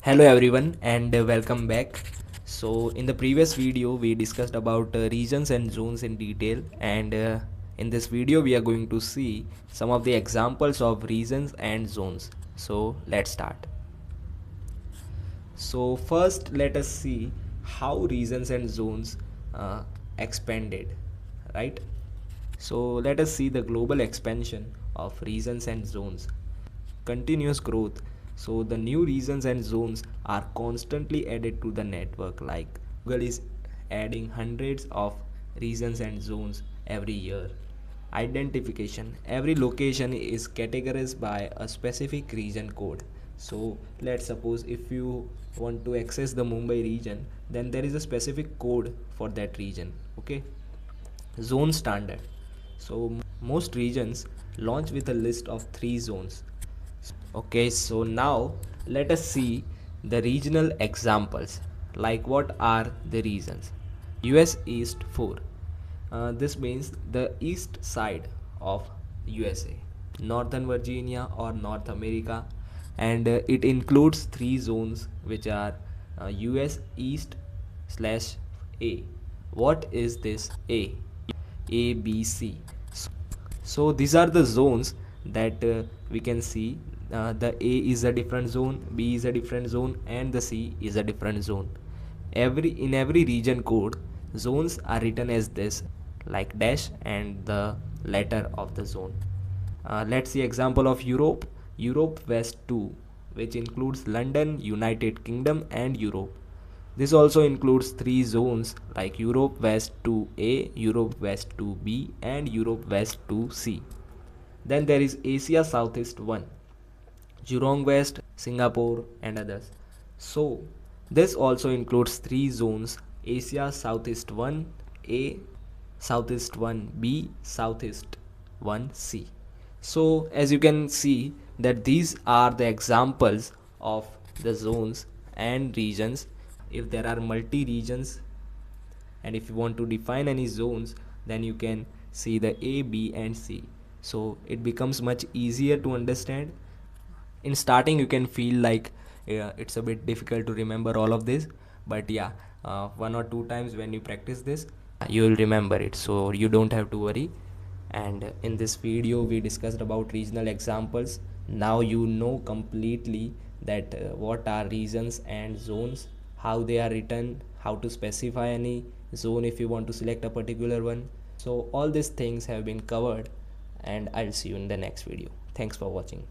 Hello everyone and welcome back. So in the previous video we discussed about regions and zones in detail, and in this video we are going to see some of the examples of regions and zones. So let's start. So first let us see how regions and zones expanded, right? So let us see the global expansion of regions and zones. Continuous growth. So the new regions and zones are constantly added to the network. Like Google is adding hundreds of regions and zones every year. Identification. Every location is categorized by a specific region code. So let's suppose if you want to access the Mumbai region, then there is a specific code for that region. Okay. Zone standard. So most regions launch with a list of 3 zones. Okay, so now let us see the regional examples. Like, what are the regions? US East 4. This means the east side of USA, Northern Virginia or North America, and it includes 3 zones which are US East slash A. What is this A? A, B, C. So these are the zones that we can see. The A is a different zone, B is a different zone, and the C is a different zone. In every region code, zones are written as this, like dash and the letter of the zone. Let's see example of Europe. Europe West 2, which includes London, United Kingdom, and Europe. This also includes 3 zones like Europe West 2A, Europe West 2B, and Europe West 2C. Then there is Asia Southeast 1, Jurong West, Singapore, and others. So, this also includes 3 zones: Asia Southeast 1A, Southeast 1B, Southeast 1C. So, as you can see, that these are the examples of the zones and regions. If there are multi regions, and if you want to define any zones, then you can see the A, B, and C. So it becomes much easier to understand. In starting you can feel like it's a bit difficult to remember all of this, but yeah, 1 or 2 times when you practice this, you will remember it, so you don't have to worry. And in this video we discussed about regional examples. Now you know completely that what are regions and zones, how they are written, how to specify any zone if you want to select a particular one. So all these things have been covered, and I'll see you in the next video. Thanks for watching.